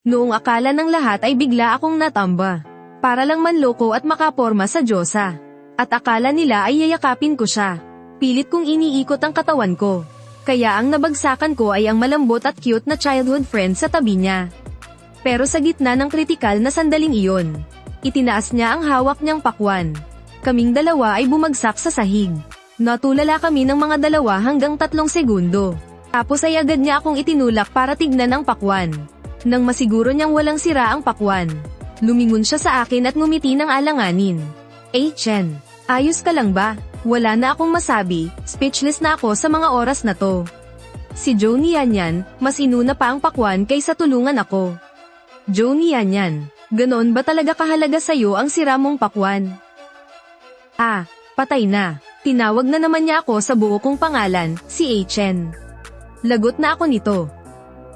Noong akala ng lahat ay bigla akong natamba. Para lang manloko at makaporma sa Diyosa. At akala nila ay yayakapin ko siya. Pilit kong iniikot ang katawan ko. Kaya ang nabagsakan ko ay ang malambot at cute na childhood friend sa tabi niya. Pero sa gitna ng kritikal na sandaling iyon, itinaas niya ang hawak niyang pakwan. Kaming dalawa ay bumagsak sa sahig. Natulala kami ng mga 2 hanggang 3 segundo. Tapos ay agad niya akong itinulak para tignan ang pakwan. Nang masiguro niyang walang sira ang pakwan, lumingon siya sa akin at ngumiti ng alanganin. Chen, ayos ka lang ba? Wala na akong masabi, speechless na ako sa mga oras na to. Si Joe Nianyan, mas inuna pa ang pakwan kaysa tulungan ako. Joe Nianyan, ganoon ba talaga kahalaga sa'yo ang sira mong pakwan? Patay na. Tinawag na naman niya ako sa buo kong pangalan, si Chen. Lagot na ako nito.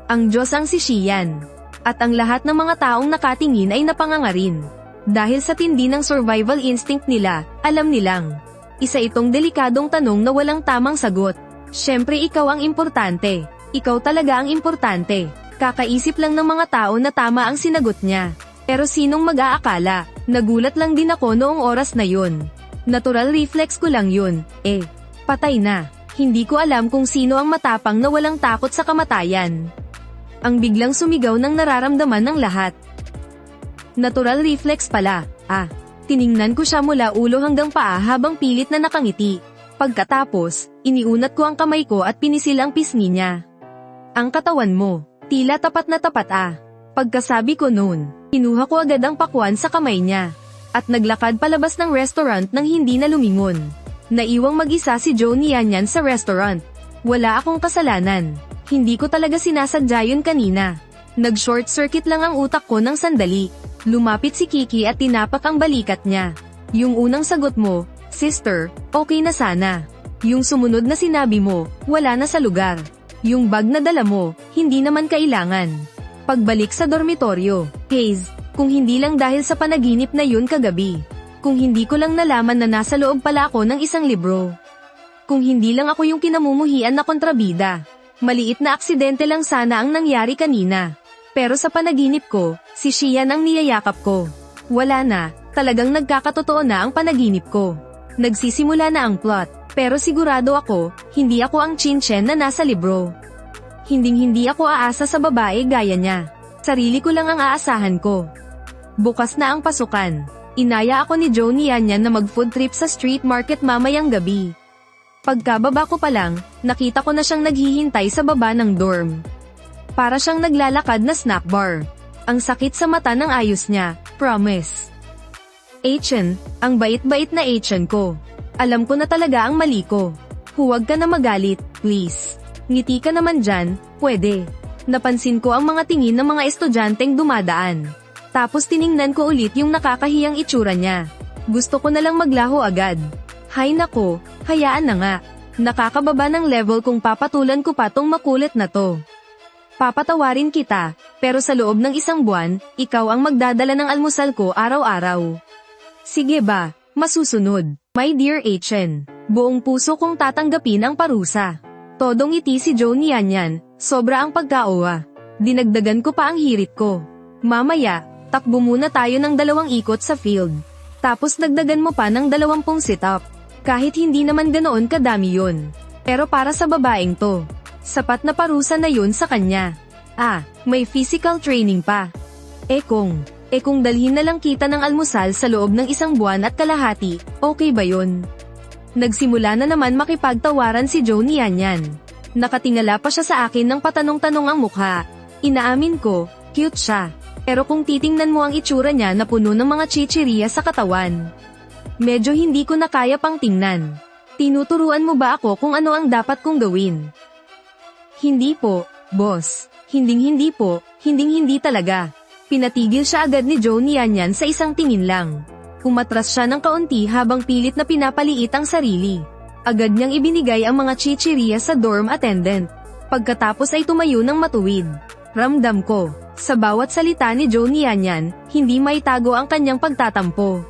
Ang Diyos ang si Xian. At ang lahat ng mga taong nakatingin ay napangangarin. Dahil sa tindi ng survival instinct nila, alam nilang isa itong delikadong tanong na walang tamang sagot. Siyempre ikaw ang importante. Ikaw talaga ang importante. Kakaisip lang ng mga tao na tama ang sinagot niya. Pero sinong mag-aakala? Nagulat lang din ako noong oras na yun. Natural reflex ko lang yun. Patay na. Hindi ko alam kung sino ang matapang na walang takot sa kamatayan. Ang biglang sumigaw ng nararamdaman ng lahat. Natural reflex pala. Tiningnan ko siya mula ulo hanggang paa habang pilit na nakangiti. Pagkatapos, iniunat ko ang kamay ko at pinisil ang pisngi niya. Ang katawan mo, tila tapat na tapat Pagkasabi ko noon, kinuha ko agad ang pakwan sa kamay niya. At naglakad palabas ng restaurant nang hindi na lumingon. Naiwang mag-isa si Joe Nianyan sa restaurant. Wala akong kasalanan. Hindi ko talaga sinasadya yun kanina. Nag-short circuit lang ang utak ko ng sandali. Lumapit si Kiki at tinapak ang balikat niya. Yung unang sagot mo, sister, okay na sana. Yung sumunod na sinabi mo, wala na sa lugar. Yung bag na dala mo, hindi naman kailangan. Pagbalik sa dormitoryo, Haze, kung hindi lang dahil sa panaginip na yun kagabi. Kung hindi ko lang nalaman na nasa loob pala ako ng isang libro. Kung hindi lang ako yung kinamumuhian na kontrabida. Maliit na aksidente lang sana ang nangyari kanina. Pero sa panaginip ko, si Xian ang niyayakap ko. Wala na, talagang nagkakatotoo na ang panaginip ko. Nagsisimula na ang plot, pero sigurado ako, hindi ako ang Chin-Chen na nasa libro. Hinding-hindi ako aasa sa babae gaya niya. Sarili ko lang ang aasahan ko. Bukas na ang pasukan. Inaya ako ni Joe Nianyan na mag-food trip sa street market mamayang gabi. Pagkababa ko pa lang, nakita ko na siyang naghihintay sa baba ng dorm. Para siyang naglalakad na snack bar. Ang sakit sa mata ng ayos niya, promise. Chen, ang bait-bait na Chen ko. Alam ko na talaga ang mali ko. Huwag ka na magalit, please. Ngiti ka naman dyan, pwede. Napansin ko ang mga tingin ng mga estudyanteng dumadaan. Tapos tiningnan ko ulit yung nakakahiyang itsura niya. Gusto ko na lang maglaho agad. Hay nako, hayaan na nga. Nakakababa ng level kung papatulan ko pa tong makulit na to. Papatawarin kita, pero sa loob ng 1 buwan, ikaw ang magdadala ng almusal ko araw-araw. Sige ba, masusunod. My dear Chen, buong puso kong tatanggapin ang parusa. Todong ngiti si Joe Nianyan, sobra ang pagkaawa. Dinagdagan ko pa ang hirit ko. Mamaya, takbo muna tayo ng 2 ikot sa field. Tapos dagdagan mo pa ng 20 sit-up. Kahit hindi naman ganoon kadami yun. Pero para sa babaeng to, sapat na parusa na yun sa kanya. May physical training pa. Kung dalhin na lang kita ng almusal sa loob ng 1 buwan at kalahati, okay ba yun? Nagsimula na naman makipagtawaran si Joe Nianyan. Nakatingala pa siya sa akin ng patanong-tanong ang mukha. Inaamin ko, cute siya. Pero kung titingnan mo ang itsura niya na puno ng mga chichirya sa katawan, medyo hindi ko na kaya pang tingnan. Tinuturuan mo ba ako kung ano ang dapat kong gawin? Hindi po, boss. Hinding-hindi po, hinding-hindi talaga. Pinatigil siya agad ni Joe Nianyan sa isang tingin lang. Umatras siya ng kaunti habang pilit na pinapaliit ang sarili. Agad niyang ibinigay ang mga chichirya sa dorm attendant. Pagkatapos ay tumayo ng matuwid. Ramdam ko, sa bawat salita ni Joe Nianyan, hindi maitago ang kanyang pagtatampo.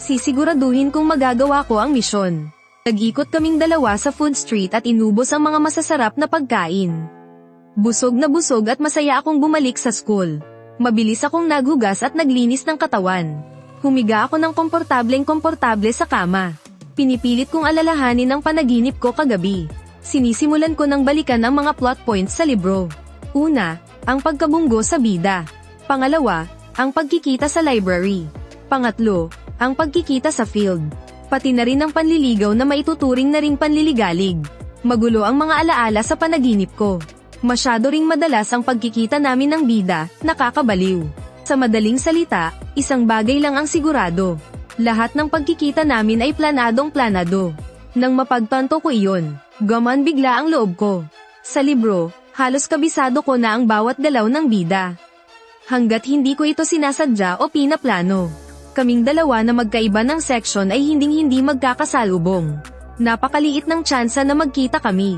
Sisiguraduhin kong magagawa ko ang misyon. Nag-ikot kaming 2 sa food street at inubos ang mga masasarap na pagkain. Busog na busog at masaya akong bumalik sa school. Mabilis akong naghugas at naglinis ng katawan. Humiga ako ng komportable sa kama. Pinipilit kong alalahanin ang panaginip ko kagabi. Sinisimulan ko ng balikan ang mga plot points sa libro. Una, ang pagkabunggo sa bida. Pangalawa, ang pagkikita sa library. Pangatlo, ang pagkikita sa field. Pati na rin ang panliligaw na maituturing na ring panliligalig. Magulo ang mga alaala sa panaginip ko. Masyado ring madalas ang pagkikita namin ng bida, nakakabaliw. Sa madaling salita, isang bagay lang ang sigurado. Lahat ng pagkikita namin ay planadong-planado. Nang mapagtanto ko iyon, gumaan bigla ang loob ko. Sa libro, halos kabisado ko na ang bawat galaw ng bida. Hanggat hindi ko ito sinasadya o pinaplano. Kaming dalawa na magkaiba ng section ay hinding-hindi magkakasalubong. Napakaliit ng tsansa na magkita kami.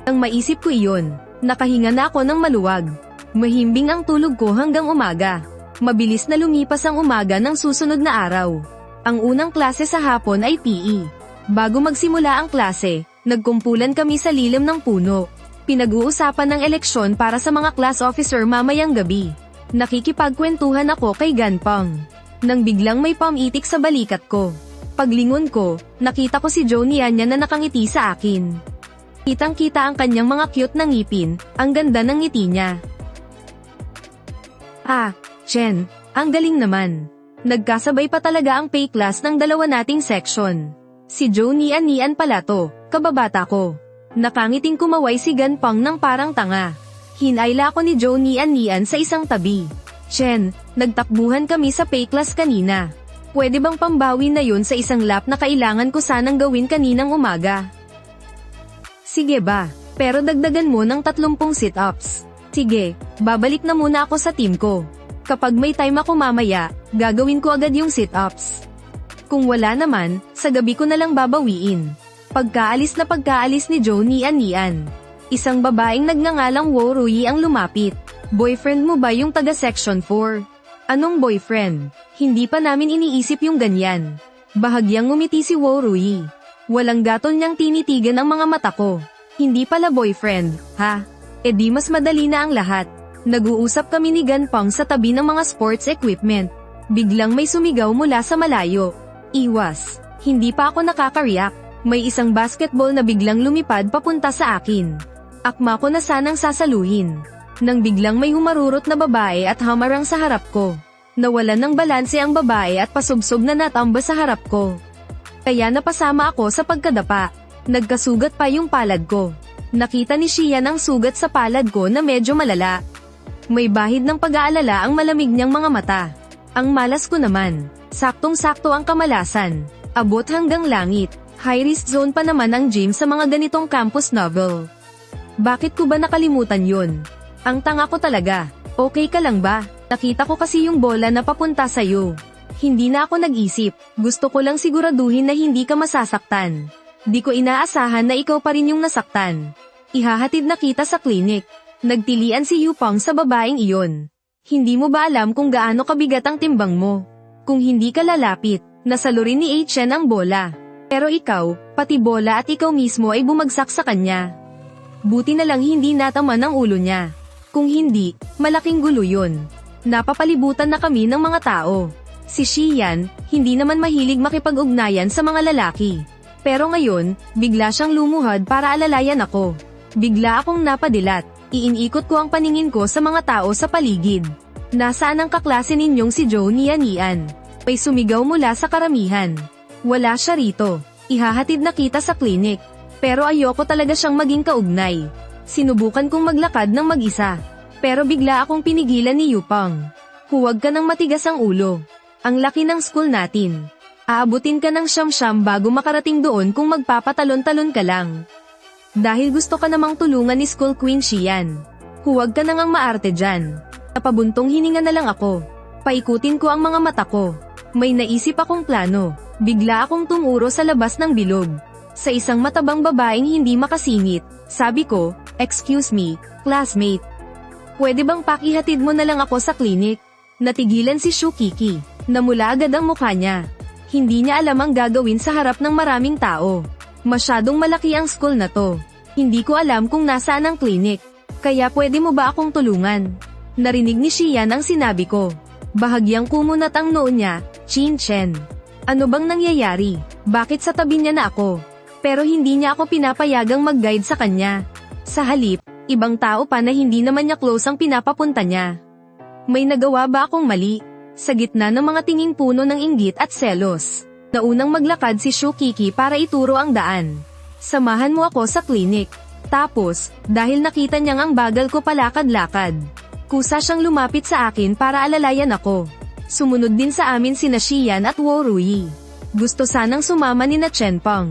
Nang maisip ko iyon, nakahinga na ako ng maluwag. Mahimbing ang tulog ko hanggang umaga. Mabilis na lumipas ang umaga ng susunod na araw. Ang unang klase sa hapon ay PE. Bago magsimula ang klase, nagkumpulan kami sa lilim ng puno. Pinag-uusapan ng eleksyon para sa mga class officer mamayang gabi. Nakikipagkwentuhan ako kay Ganpang. Nang biglang may pamitik sa balikat ko. Paglingon ko, nakita ko si Joe Nianya na nakangiti sa akin. Kitang-kita ang kanyang mga cute na ngipin, ang ganda ng ngiti niya. Ah, Chen, ang galing naman. Nagkasabay pa talaga ang pay class ng dalawa nating section. Si Joe Nian pala to, kababata ko. Nakangiting kumaway si Ganpang ng parang tanga. Hinayla ko ni Joe Nian sa isang tabi. Chen, nagtakbuhan kami sa pay class kanina. Pwede bang pambawi na yun sa isang lap na kailangan ko sanang gawin kaninang umaga? Sige ba, pero dagdagan mo ng 30 sit-ups. Sige, babalik na muna ako sa team ko. Kapag may time ako mamaya, gagawin ko agad yung sit-ups. Kung wala naman, sa gabi ko na lang babawiin. Pagkaalis ni Joe Nian. Isang babaeng nagngangalang Wo Rui ang lumapit. Boyfriend mo ba yung taga section 4? Anong boyfriend? Hindi pa namin iniisip yung ganyan. Bahagyang ngumiti si Wo Rui. Walang gatol niyang tinitigan ang mga mata ko. Hindi pala boyfriend, ha? E di mas madali na ang lahat. Nag-uusap kami ni Ganpang sa tabi ng mga sports equipment. Biglang may sumigaw mula sa malayo. Iwas. Hindi pa ako nakaka-react. May isang basketball na biglang lumipad papunta sa akin. Akma ko na sanang sasaluhin. Nang biglang may humarurot na babae at hamarang sa harap ko. Nawalan ng balanse ang babae at pasubsob na natamba sa harap ko. Kaya napasama ako sa pagkadapa. Nagkasugat pa yung palad ko. Nakita ni Shian ang sugat sa palad ko na medyo malala. May bahid ng pag-aalala ang malamig niyang mga mata. Ang malas ko naman, saktong-sakto ang kamalasan. Abot hanggang langit. High-risk zone pa naman ang gym sa mga ganitong campus novel. Bakit ko ba nakalimutan yun? Ang tanga ko talaga. Okay ka lang ba? Nakita ko kasi yung bola na papunta sa'yo. Hindi na ako nag-isip. Gusto ko lang siguraduhin na hindi ka masasaktan. Di ko inaasahan na ikaw pa rin yung nasaktan. Ihahatid na kita sa klinik. Nagtilian si Yupang sa babaeng iyon. Hindi mo ba alam kung gaano kabigat ang timbang mo? Kung hindi ka lalapit, nasalo rin ni Chen ang bola. Pero ikaw, pati bola at ikaw mismo ay bumagsak sa kanya. Buti na lang hindi nataman ang ulo niya. Kung hindi, malaking gulo yun. Napapalibutan na kami ng mga tao. Si Shian, hindi naman mahilig makipag-ugnayan sa mga lalaki. Pero ngayon, bigla siyang lumuhad para alalayan ako. Bigla akong napadilat. Iinikot ko ang paningin ko sa mga tao sa paligid. Nasaan ang kaklase ninyong si Joe Nian? May sumigaw mula sa karamihan. Wala siya rito. Ihahatid na kita sa klinik. Pero ayoko talaga siyang maging kaugnay. Sinubukan kong maglakad ng mag-isa. Pero bigla akong pinigilan ni Yupang. Huwag ka nang matigas ang ulo. Ang laki ng school natin. Aabutin ka ng siyam-siyam bago makarating doon kung magpapatalon-talon ka lang. Dahil gusto ka namang tulungan ni School Queen Shian. Huwag ka nang maarte dyan. Napabuntong hininga na lang ako. Paikutin ko ang mga mata ko. May naisip akong plano. Bigla akong tumuro sa labas ng bilog. Sa isang matabang babaeng hindi makasingit, sabi ko, "Excuse me, classmate. Pwede bang pakihatid mo na lang ako sa klinik?" Natigilan si Shukiki. Namula agad ang mukha niya. Hindi niya alam ang gagawin sa harap ng maraming tao. Masyadong malaki ang school na to. Hindi ko alam kung nasaan ang klinik. Kaya pwede mo ba akong tulungan? Narinig ni Xian ang sinabi ko. Bahagyang kumunat ang noo niya. Chin Chen. Ano bang nangyayari? Bakit sa tabi niya na ako? Pero hindi niya ako pinapayagang mag-guide sa kanya. Sa halip, ibang tao pa na hindi naman niya close ang pinapapunta niya. May nagawa ba akong mali? Sa gitna ng mga tinging puno ng inggit at selos, naunang maglakad si Shu Kiki para ituro ang daan. Samahan mo ako sa klinik. Tapos, dahil nakita niyang ang bagal ko palakad-lakad, kusa siyang lumapit sa akin para alalayan ako. Sumunod din sa amin sina Xian at Wo Ruyi. Gusto sanang sumama ni na Chen Peng.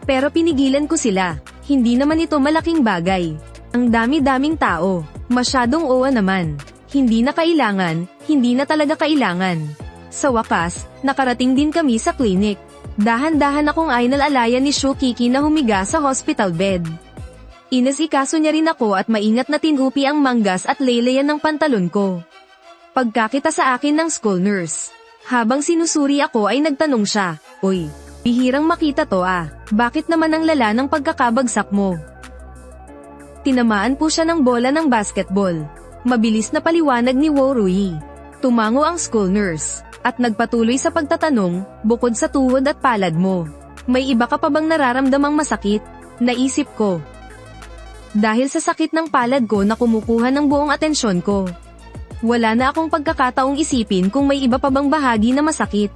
Pero pinigilan ko sila. Hindi naman ito malaking bagay. Ang dami-daming tao. Masyadong owa naman. Hindi na kailangan, hindi na talaga kailangan. Sa wakas, nakarating din kami sa klinik. Dahan-dahan akong inalalayan ni Shu Kiki na humiga sa hospital bed. Inasikaso niya rin ako at maingat na tinupi ang manggas at laylayan ng pantalon ko. Pagkakita sa akin ng school nurse. Habang sinusuri ako ay nagtanong siya, "Uy, bihirang makita to ah. Bakit naman ang lala ng pagkakabagsak mo?" Tinamaan po siya ng bola ng basketball. Mabilis na paliwanag ni Wo Ruyi. Tumango ang school nurse, at nagpatuloy sa pagtatanong, "Bukod sa tuhod at palad mo, may iba ka pa bang nararamdamang masakit?" Naisip ko. Dahil sa sakit ng palad ko na kumukuha ng buong atensyon ko. Wala na akong pagkakataong isipin kung may iba pa bang bahagi na masakit.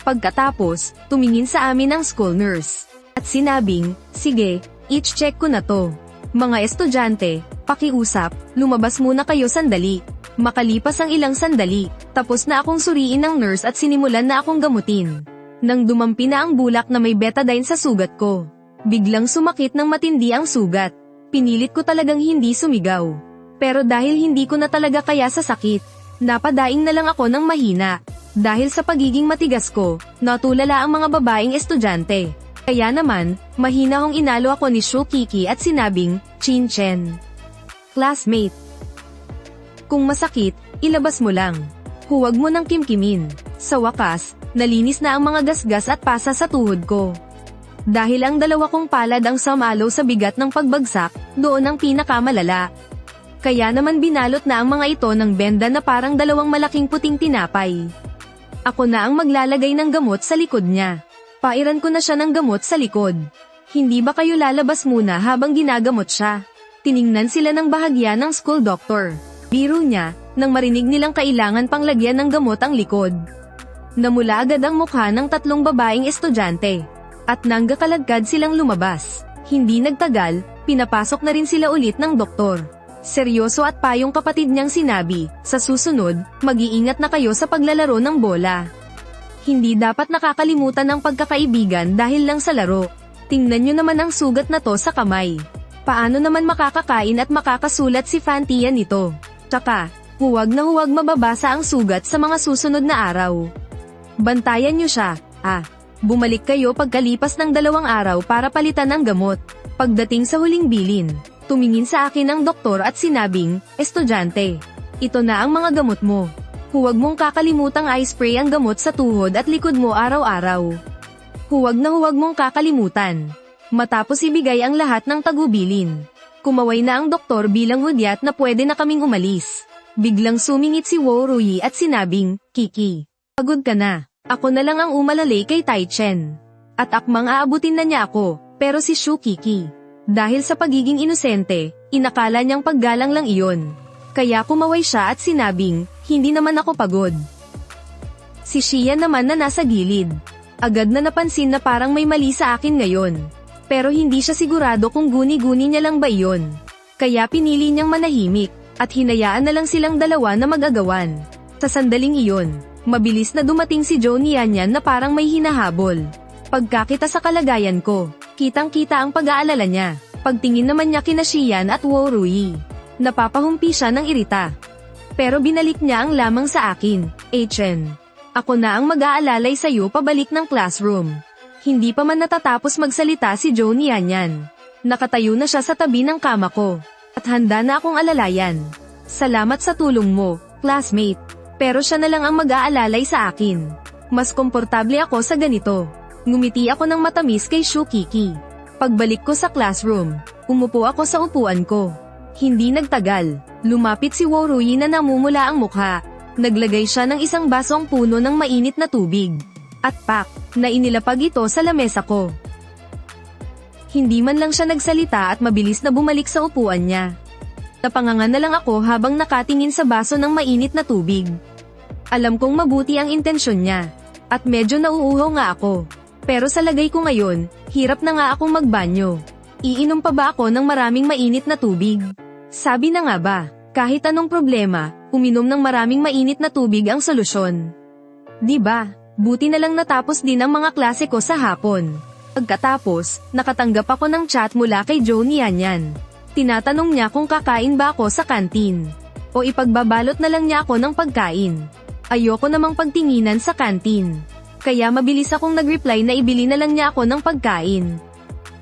Pagkatapos, tumingin sa amin ang school nurse. At sinabing, "Sige, i-check ko na to. Mga estudyante, pakiusap, lumabas muna kayo sandali." Makalipas ang ilang sandali, tapos na akong suriin ng nurse at sinimulan na akong gamutin. Nang dumampi na ang bulak na may betadine sa sugat ko, biglang sumakit ng matindi ang sugat. Pinilit ko talagang hindi sumigaw. Pero dahil hindi ko na talaga kaya sa sakit, napadaing na lang ako ng mahina. Dahil sa pagiging matigas ko, natulala ang mga babaeng estudyante. Kaya naman, mahina hong inalo ako ni Shu Kiki at sinabing, "Chin Chen. Classmate. Kung masakit, ilabas mo lang. Huwag mo nang kimkimin." Sa wakas, nalinis na ang mga gasgas at pasa sa tuhod ko. Dahil ang dalawa kong palad ang sumalo sa bigat ng pagbagsak, doon ang pinakamalala. Kaya naman binalot na ang mga ito ng benda na parang dalawang malaking puting tinapay. Ako na ang maglalagay ng gamot sa likod niya. Pairan ko na siya ng gamot sa likod. "Hindi ba kayo lalabas muna habang ginagamot siya?" Tiningnan sila ng bahagya ng school doctor. Biro niya, nang marinig nilang kailangan pang lagyan ng gamot ang likod. Namula agad ang mukha ng tatlong babaeng estudyante. At nanggakalagkad silang lumabas. Hindi nagtagal, pinapasok na rin sila ulit ng doktor. Seryoso at payong kapatid niyang sinabi, "Sa susunod, mag-iingat na kayo sa paglalaro ng bola. Hindi dapat nakakalimutan ang pagkakaibigan dahil lang sa laro. Tingnan niyo naman ang sugat na to sa kamay. Paano naman makakakain at makakasulat si Fantia nito? Tsaka, huwag na huwag mababasa ang sugat sa mga susunod na araw. Bantayan niyo siya, Bumalik kayo pagkalipas ng 2 araw para palitan ang gamot." Pagdating sa huling bilin, tumingin sa akin ang doktor at sinabing, "Estudyante, ito na ang mga gamot mo. Huwag mong kakalimutang i-spray ang gamot sa tuhod at likod mo araw-araw. Huwag na huwag mong kakalimutan." Matapos ibigay ang lahat ng tagubilin, kumaway na ang doktor bilang hudyat na pwede na kaming umalis. Biglang sumingit si Wo Ruyi at sinabing, "Kiki, pagod ka na. Ako na lang ang umalalay kay Tai Chen." At akmang aabutin na niya ako, pero si Shu Kiki, dahil sa pagiging inosente, inakala niyang paggalang lang iyon. Kaya kumaway siya at sinabing, "Hindi naman ako pagod." Si Xian naman na nasa gilid, agad na napansin na parang may mali sa akin ngayon. Pero hindi siya sigurado kung guni-guni niya lang ba iyon. Kaya pinili niyang manahimik, at hinayaan na lang silang dalawa na mag-agawan. Sa sandaling iyon, mabilis na dumating si Zhou Nianyan na parang may hinahabol. Pagkakita sa kalagayan ko, kitang-kita ang pag-aalala niya. Pagtingin naman niya kina Xian at Wo Ruyi, napapahumpi siya ng irita. Pero binalik niya ang lamang sa akin, "Chen, ako na ang mag-aalalay sa'yo pabalik ng classroom." Hindi pa man natatapos magsalita si Zhou Nianyan. Nakatayo na siya sa tabi ng kama ko, at handa na akong alalayan. "Salamat sa tulong mo, classmate. Pero siya na lang ang mag-aalalay sa akin. Mas komportable ako sa ganito." Ngumiti ako ng matamis kay Shu Kiki. Pagbalik ko sa classroom, umupo ako sa upuan ko. Hindi nagtagal, Lumapit si Woruyi na namumula ang mukha. Naglagay siya ng isang basong puno ng mainit na tubig. At pak, na inilapag ito sa lamesa ko. Hindi man lang siya nagsalita at mabilis na bumalik sa upuan niya. Napanganga na lang ako habang nakatingin sa baso ng mainit na tubig. Alam kong mabuti ang intensyon niya. At medyo nauuhaw nga ako. Pero sa lagay ko ngayon, hirap na nga akong magbanyo. Iinom pa ba ako ng maraming mainit na tubig? Sabi na nga ba, kahit anong problema, uminom ng maraming mainit na tubig ang solusyon. Di ba? Buti na lang natapos din ang mga klase ko sa hapon. Pagkatapos, nakatanggap ako ng chat mula kay Joe Nianyan. Tinatanong niya kung kakain ba ako sa kantin. O ipagbabalot na lang niya ako ng pagkain. Ayoko namang pagtinginan sa kantin. Kaya mabilis akong nag-reply na ibili na lang niya ako ng pagkain.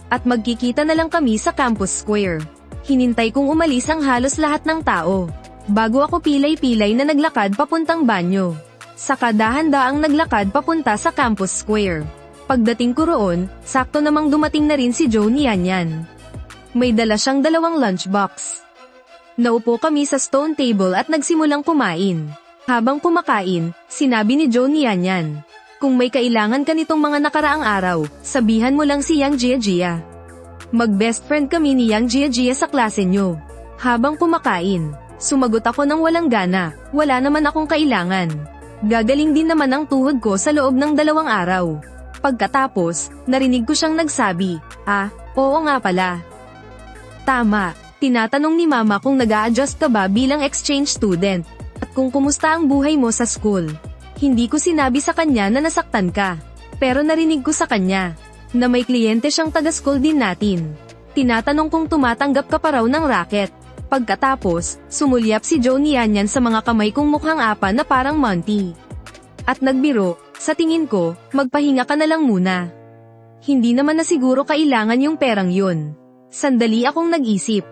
At magkikita na lang kami sa Campus Square. Hinintay kong umalis ang halos lahat ng tao. Bago ako pilay-pilay na naglakad papuntang banyo. Saka dahan-daang naglakad papunta sa Campus Square. Pagdating ko roon, sakto namang dumating na rin si Joe Nianyan. May dala siyang 2 lunchbox. Naupo kami sa stone table at nagsimulang kumain. Habang kumakain, sinabi ni Joe Nianyan, "Kung may kailangan ka nitong mga nakaraang araw, sabihan mo lang si Yang Jiajia. Mag-best friend kami ni Yang Jiajia sa klase nyo." Habang kumakain, sumagot ako ng walang gana, wala naman akong kailangan. Gagaling din naman ang tuhod ko sa loob ng 2 araw. Pagkatapos, narinig ko siyang nagsabi, oo nga pala. Tama, tinatanong ni Mama kung nag-a-adjust ka ba bilang exchange student, at kung kumusta ang buhay mo sa school. Hindi ko sinabi sa kanya na nasaktan ka. Pero narinig ko sa kanya, na may kliyente siyang taga-school din natin. Tinatanong kung tumatanggap ka pa raw ng racket. Pagkatapos, sumulyap si Joe Nianyan sa mga kamay kong mukhang apa na parang Monty. At nagbiro, sa tingin ko, magpahinga ka na lang muna. Hindi naman na siguro kailangan yung perang yun. Sandali akong nag-isip.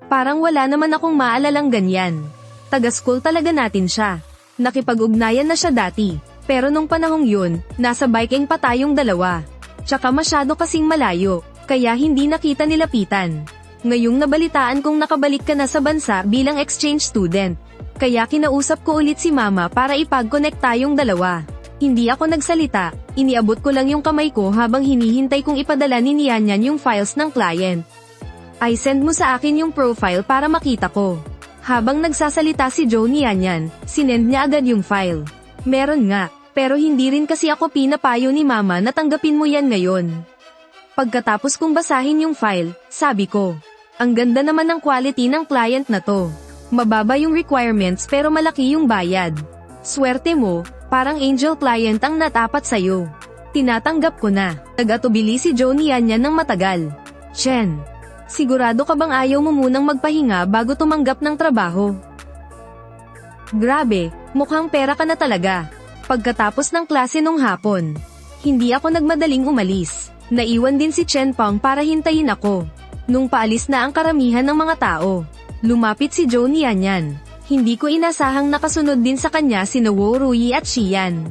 Parang wala naman akong maalalang ganyan. Taga-school talaga natin siya. Nakipag-ugnayan na siya dati. Pero nung panahong yun, nasa biking pa tayong dalawa. Tsaka masyado kasing malayo, kaya hindi nakita nilapitan. Ngayong nabalitaan kong nakabalik ka na sa bansa bilang exchange student. Kaya kinausap ko ulit si Mama para ipag-connect tayong dalawa. Hindi ako nagsalita, iniabot ko lang yung kamay ko habang hinihintay kong ipadala ni Nianyan yung files ng client. I send mo sa akin yung profile para makita ko. Habang nagsasalita si Joe Nianyan, sinend niya agad yung file. Meron nga, pero hindi rin kasi ako pinapayo ni Mama na tanggapin mo yan ngayon. Pagkatapos kong basahin yung file, sabi ko, ang ganda naman ng quality ng client na to. Mababa yung requirements pero malaki yung bayad. Swerte mo, parang angel client ang natapat sa'yo. Tinatanggap ko na. Nag-atubili si Joe Nianyan ng matagal. Chen, sigurado ka bang ayaw mo munang magpahinga bago tumanggap ng trabaho? Grabe, mukhang pera ka na talaga. Pagkatapos ng klase nung hapon, hindi ako nagmadaling umalis. Naiwan din si Chen Pang para hintayin ako. Nung paalis na ang karamihan ng mga tao, lumapit si Joe Nianyan. Hindi ko inasahang nakasunod din sa kanya sina Woruyi at Xian.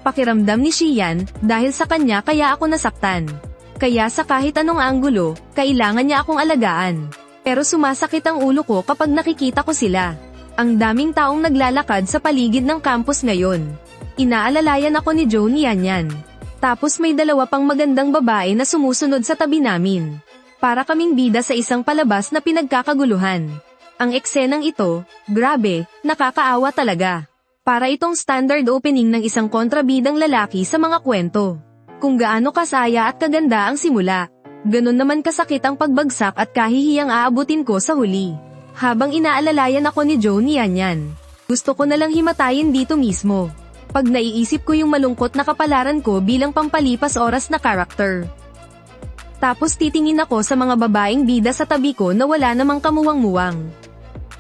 Pakiramdam ni Xian, dahil sa kanya kaya ako nasaktan. Kaya sa kahit anong anggulo, kailangan niya akong alagaan. Pero sumasakit ang ulo ko kapag nakikita ko sila. Ang daming taong naglalakad sa paligid ng campus ngayon. Inaalalayan ako ni Joe Nianyan. Tapos may 2 pang magandang babae na sumusunod sa tabi namin. Para kaming bida sa isang palabas na pinagkakaguluhan. Ang eksenang ito, grabe, nakakaawa talaga. Para itong standard opening ng isang kontrabidang lalaki sa mga kwento. Kung gaano kasaya at kaganda ang simula, ganun naman kasakit ang pagbagsak at kahihiyang aabutin ko sa huli. Habang inaalalayan ako ni Joe Nianyan, gusto ko nalang himatayin dito mismo. Pag naiisip ko yung malungkot na kapalaran ko bilang pampalipas oras na karakter. Tapos titingin ako sa mga babaeng bida sa tabi ko na wala namang kamuwang-muwang.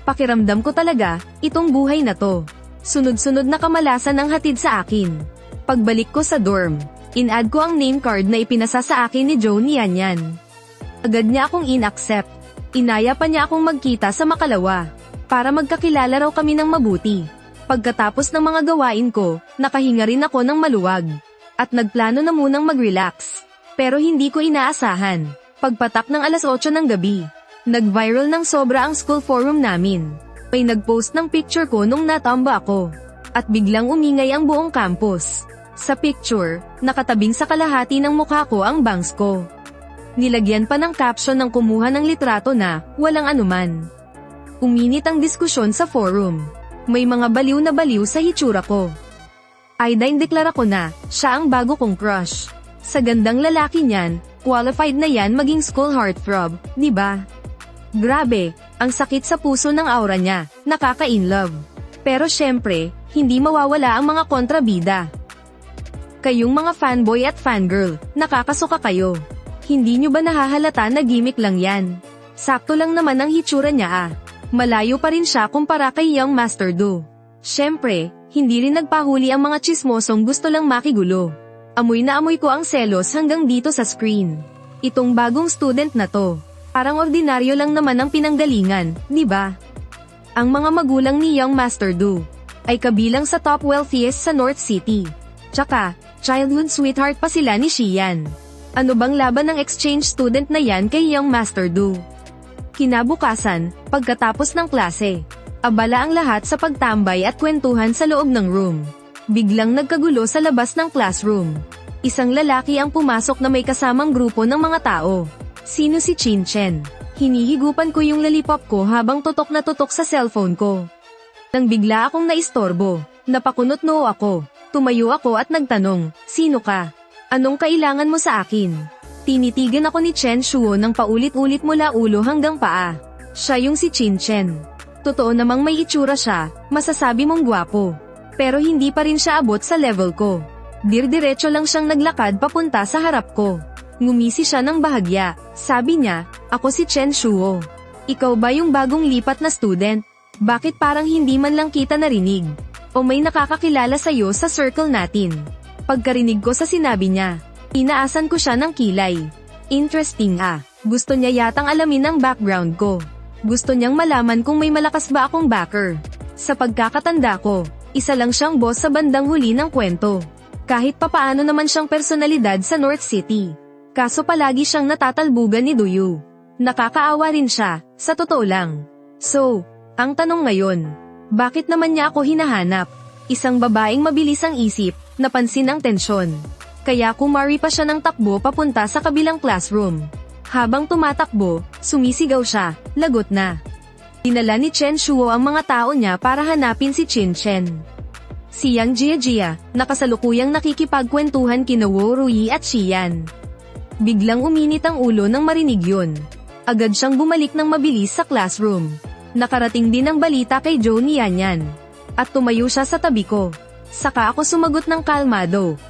Pakiramdam ko talaga, itong buhay na to. Sunod-sunod na kamalasan ang hatid sa akin. Pagbalik ko sa dorm, in-add ko ang name card na ipinasa sa akin ni Joe Nianyan. Agad niya akong in-accept. Inaya pa niya akong magkita sa Makalawa, para magkakilala raw kami ng mabuti. Pagkatapos ng mga gawain ko, nakahinga rin ako ng maluwag. At nagplano na munang mag-relax. Pero hindi ko inaasahan. Pagpatak ng 8:00 ng gabi, Nag-viral ng sobra ang school forum namin. May nag-post ng picture ko nung natamba ako. At biglang umingay ang buong campus. Sa picture, nakatabing sa kalahati ng mukha ko ang bangs ko. Nilagyan pa ng caption ng kumuha ng litrato na, walang anuman. Uminit ang diskusyon sa forum. May mga baliw na baliw sa hitsura ko. Aydain deklara ko na, siya ang bago kong crush. Sa gandang lalaki niyan, qualified na yan maging school heartthrob, di ba? Grabe, ang sakit sa puso ng aura niya, nakaka-inlove. Pero syempre, hindi mawawala ang mga kontrabida. Kayong mga fanboy at fangirl, nakakasuka kayo. Hindi nyo ba nahahalata na gimmick lang yan? Sakto lang naman ang hitsura niya ah. Malayo pa rin siya kumpara kay Young Master Do. Syempre, hindi rin nagpahuli ang mga tsismosong gusto lang makigulo. Amoy na amoy ko ang selos hanggang dito sa screen. Itong bagong student na to. Parang ordinaryo lang naman ang pinanggalingan, di ba? Ang mga magulang ni Young Master Do ay kabilang sa top wealthiest sa North City. Tsaka, childhood sweetheart pa sila ni Xian. Ano bang laban ng exchange student na yan kay Young Master Do? Kinabukasan, pagkatapos ng klase, abala ang lahat sa pagtambay at kwentuhan sa loob ng room. Biglang nagkagulo sa labas ng classroom. Isang lalaki ang pumasok na may kasamang grupo ng mga tao. Sino si Chin Chen? Hinihigupan ko yung lollipop ko habang tutok na tutok sa cellphone ko. Nang bigla akong naistorbo, napakunot noo ako. Tumayo ako at nagtanong, sino ka? Anong kailangan mo sa akin? Tinitigan ako ni Chen Shuo ng paulit-ulit mula ulo hanggang paa. Siya yung si Chin Chen. Totoo namang may itsura siya, masasabi mong gwapo. Pero hindi pa rin siya abot sa level ko. Dir-diretso lang siyang naglakad papunta sa harap ko. Ngumisi siya ng bahagya. Sabi niya, ako si Chen Shuo. Ikaw ba yung bagong lipat na student? Bakit parang hindi man lang kita narinig? O may nakakakilala sa'yo sa circle natin? Pagkarinig ko sa sinabi niya, inaasan ko siya ng kilay. Interesting ah, gusto niya yatang alamin ang background ko. Gusto niyang malaman kung may malakas ba akong backer. Sa pagkakatanda ko, isa lang siyang boss sa bandang huli ng kwento. Kahit papaano naman siyang personalidad sa North City. Kaso palagi siyang natatalbugan ni Duyu. Nakakaawa rin siya, sa totoo lang. So, ang tanong ngayon, bakit naman niya ako hinahanap? Isang babaeng mabilis ang isip, napansin ang tensyon. Kaya kumari pa siya ng takbo papunta sa kabilang classroom. Habang tumatakbo, sumisigaw siya, lagot na. Dinala ni Chen Shuo ang mga tao niya para hanapin si Chin Chen. Si Yang Jia, nakasalukuyang nakikipagkwentuhan kina Wu Rui at Xian. Biglang uminit ang ulo nang marinig yun. Agad siyang bumalik ng mabilis sa classroom. Nakarating din ang balita kay Zhou Nianyan. At tumayo siya sa tabi ko. Saka ako sumagot ng kalmado,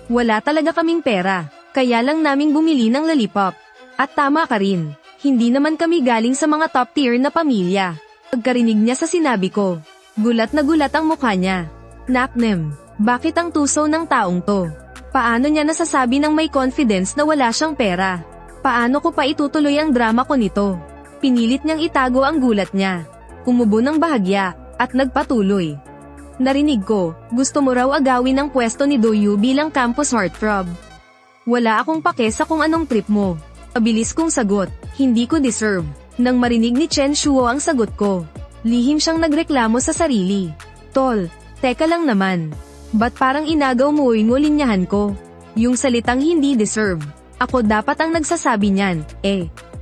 wala talaga kaming pera. Kaya lang naming bumili ng lollipop. At tama ka rin, hindi naman kami galing sa mga top tier na pamilya. Pagkarinig niya sa sinabi ko, gulat na gulat ang mukha niya. Naknem, bakit ang tuso ng taong to? Paano niya nasasabi ng may confidence na wala siyang pera? Paano ko pa itutuloy ang drama ko nito? Pinilit niyang itago ang gulat niya. Umubo ng bahagya, at nagpatuloy. Narinig ko, gusto mo raw agawin ang pwesto ni Doyu bilang campus heartthrob. Wala akong pake sa kung anong trip mo. Mabilis kong sagot, hindi ko deserve. Nang marinig ni Chen Shuo ang sagot ko, lihim siyang nagreklamo sa sarili. Tol, teka lang naman. Ba't parang inagaw mo linyahan ko? Yung salitang hindi deserve. Ako dapat ang nagsasabi niyan,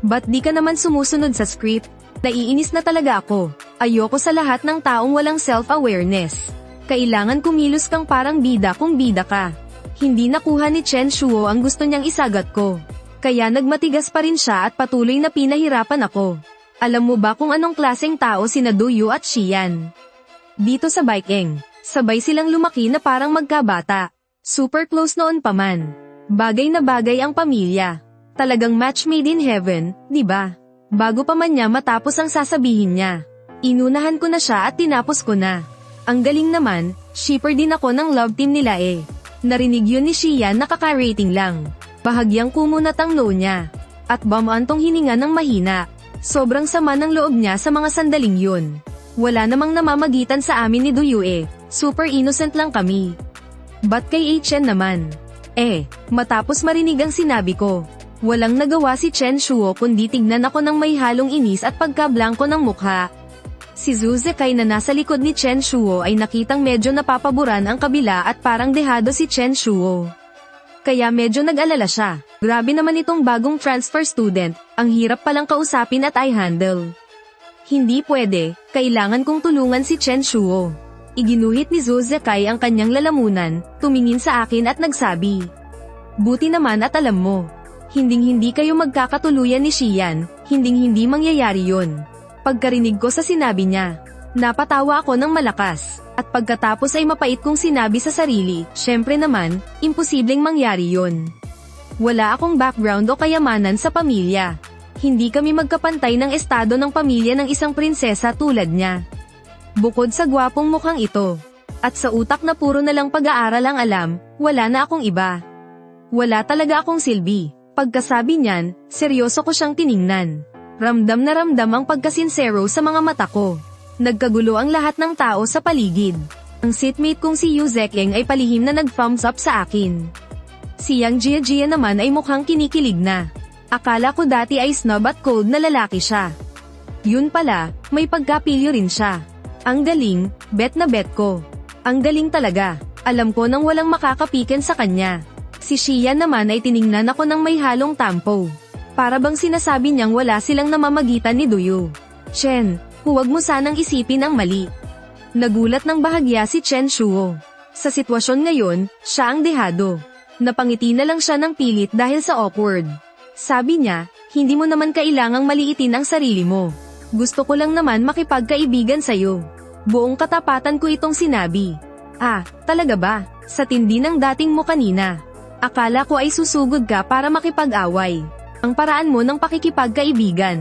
ba't di ka naman sumusunod sa script? Naiinis na talaga ako. Ayoko sa lahat ng taong walang self-awareness. Kailangan kumilos kang parang bida kung bida ka. Hindi nakuha ni Chen Shuo ang gusto niyang isagat ko. Kaya nagmatigas pa rin siya at patuloy na pinahirapan ako. Alam mo ba kung anong klaseng tao sina Duyu at Xian? Dito sa Baikeng, sabay silang lumaki na parang magkabata. Super close noon pa man. Bagay na bagay ang pamilya. Talagang match made in heaven, di ba? Bago pa man niya matapos ang sasabihin niya. Inunahan ko na siya at tinapos ko na. Ang galing naman, shipper din ako ng love team nila Narinig yun ni Xian na kaka-rating lang. Bahagyang kumunat ang noo niya. At bumantong hininga ng mahina. Sobrang sama ng loob niya sa mga sandaling yun. Wala namang namamagitan sa amin ni Duyu super innocent lang kami. Ba't kay HN naman? Matapos marinig ang sinabi ko, Walang nagawa si Chen Shuo kundi tignan ako ng may halong inis at pagkablangko ng mukha. Si Zhu Zekai na nasa likod ni Chen Shuo ay nakitang medyo napapaburan ang kabila at parang dehado si Chen Shuo. Kaya medyo nag-alala siya. Grabe naman itong bagong transfer student, ang hirap palang kausapin at i-handle. Hindi pwede, kailangan kong tulungan si Chen Shuo. Iginuhit ni Zhu Zekai ang kanyang lalamunan, tumingin sa akin at nagsabi. Buti naman at alam mo. Hinding-hindi kayo magkakatuluyan ni Xian, hinding-hindi mangyayari yun. Pagkarinig ko sa sinabi niya, napatawa ako ng malakas, at pagkatapos ay mapait kong sinabi sa sarili, syempre naman, imposibleng mangyari yun. Wala akong background o kayamanan sa pamilya. Hindi kami magkapantay ng estado ng pamilya ng isang prinsesa tulad niya. Bukod sa gwapong mukhang ito, at sa utak na puro na lang pag-aaral ang alam, wala na akong iba. Wala talaga akong silbi. Pagkasabi niyan, seryoso ko siyang tiningnan. Ramdam na ramdam ang pagkasinsero sa mga mata ko. Nagkagulo ang lahat ng tao sa paligid. Ang seatmate kong si Yu Zekeng ay palihim na nag-thumbs up sa akin. Si Yang Jia naman ay mukhang kinikilig na. Akala ko dati ay snob at cold na lalaki siya. Yun pala, may pagkapilyo rin siya. Ang galing, bet na bet ko. Ang galing talaga. Alam ko nang walang makakapiken sa kanya. Si Xian naman ay tiningnan ako ng may halong tampo. Para bang sinasabi niyang wala silang namamagitan ni Duyu. Chen, huwag mo sanang isipin ang mali. Nagulat ng bahagya si Chen Shuo. Sa sitwasyon ngayon, siya ang dehado. Napangiti na lang siya ng pilit dahil sa awkward. Sabi niya, hindi mo naman kailangang maliitin ang sarili mo. Gusto ko lang naman makipagkaibigan sa'yo. Buong katapatan ko itong sinabi. Ah, talaga ba? Sa tindi ng dating mo kanina. Akala ko ay susugod ka para makipag-away. Ang paraan mo ng pakikipagkaibigan.